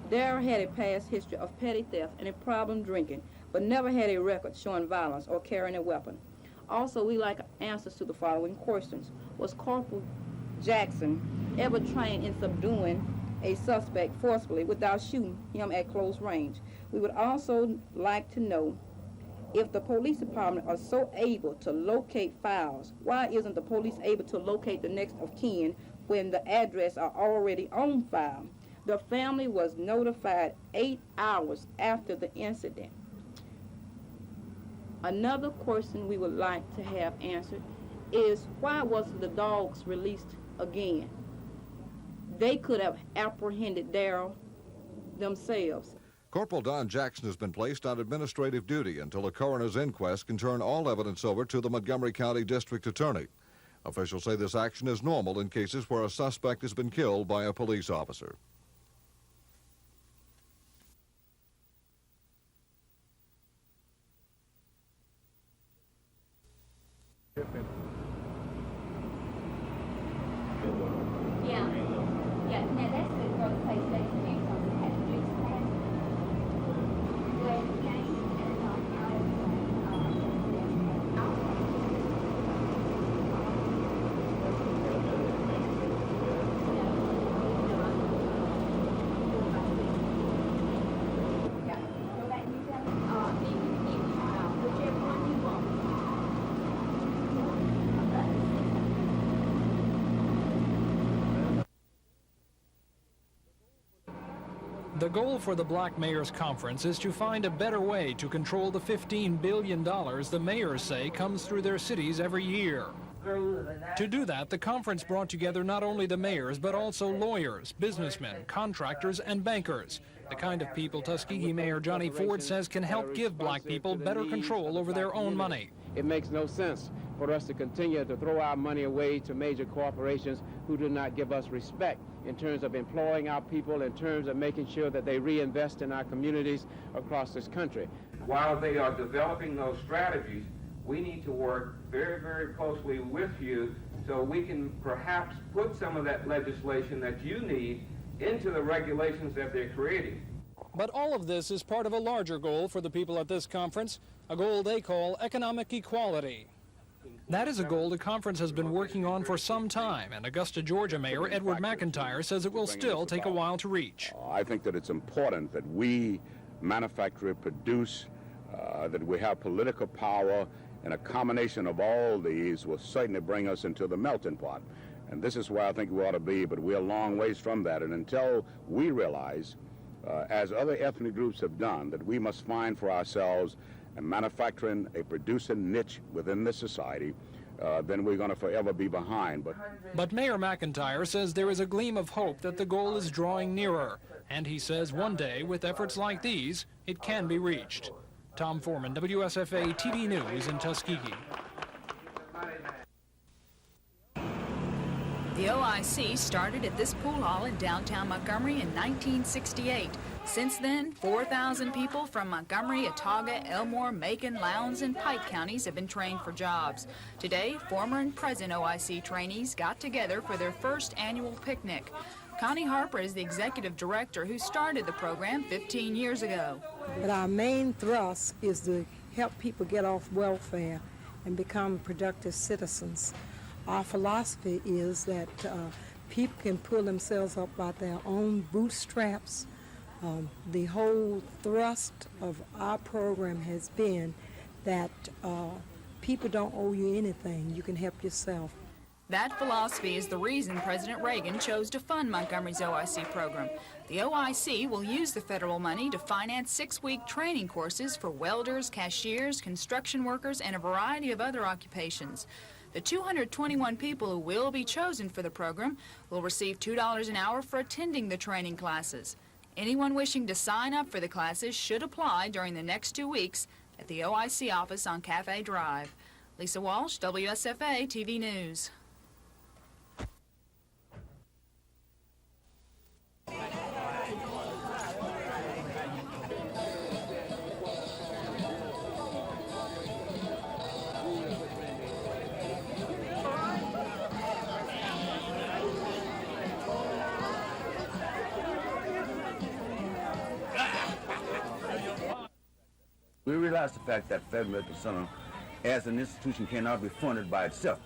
Darrell had a past history of petty theft and a problem drinking, but never had a record showing violence or carrying a weapon. Also, we like answers to the following questions. Was Corporal Jackson ever trained in subduing a suspect forcibly without shooting him at close range? We would also like to know if the police department are so able to locate files, why isn't the police able to locate the next of kin when the address are already on file? The family was notified 8 hours after the incident. Another question we would like to have answered is why wasn't the dogs released again? They could have apprehended Darrell themselves. Corporal Don Jackson has been placed on administrative duty until a coroner's inquest can turn all evidence over to the Montgomery County District Attorney. Officials say this action is normal in cases where a suspect has been killed by a police officer. The goal for the Black Mayors Conference is to find a better way to control the $15 billion the mayors say comes through their cities every year. To do that, the conference brought together not only the mayors, but also lawyers, businessmen, contractors, and bankers, the kind of people Tuskegee Mayor Johnny Ford says can help give black people better control over their own money. It makes no sense for us to continue to throw our money away to major corporations who do not give us respect in terms of employing our people, in terms of making sure that they reinvest in our communities across this country. While they are developing those strategies, we need to work very, very closely with you so we can perhaps put some of that legislation that you need into the regulations that they're creating. But all of this is part of a larger goal for the people at this conference, a goal they call economic equality. That is a goal the conference has been working on for some time, and Augusta, Georgia Mayor Edward McIntyre says it will still take a while to reach. I think that it's important that we manufacture, produce, that we have political power, and a combination of all these will certainly bring us into the melting pot. And this is where I think we ought to be, but we're a long ways from that. And until we realize, as other ethnic groups have done, that we must find for ourselves a manufacturing, a producing niche within this society, then we're going to forever be behind. But Mayor McIntyre says there is a gleam of hope that the goal is drawing nearer. And he says one day, with efforts like these, it can be reached. Tom Foreman, WSFA TV News in Tuskegee. The OIC started at this pool hall in downtown Montgomery in 1968. Since then, 4,000 people from Montgomery, Autauga, Elmore, Macon, Lowndes, and Pike counties have been trained for jobs. Today, former and present OIC trainees got together for their first annual picnic. Connie Harper is the executive director who started the program 15 years ago. But our main thrust is to help people get off welfare and become productive citizens. Our philosophy is that people can pull themselves up by their own bootstraps. The whole thrust of our program has been that people don't owe you anything. You can help yourself. That philosophy is the reason President Reagan chose to fund Montgomery's OIC program. The OIC will use the federal money to finance 6-week training courses for welders, cashiers, construction workers, and a variety of other occupations. The 221 people who will be chosen for the program will receive $2 an hour for attending the training classes. Anyone wishing to sign up for the classes should apply during the next 2 weeks at the OIC office on Cafe Drive. Lisa Walsh, WSFA TV News. We realize the fact that Federal Medical Center, as an institution, cannot be funded by itself.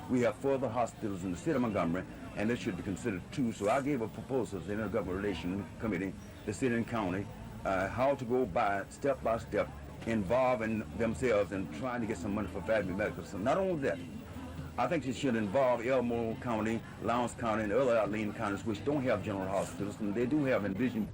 We have 4 other hospitals in the city of Montgomery, and they should be considered 2. So I gave a proposal to the Intergovernmental Relations Committee, the city and county, how to go by step, involving themselves in trying to get some money for Federal Medical Center. Not only that, I think it should involve Elmore County, Lowndes County, and other outlying counties which don't have general hospitals, and they do have envisioned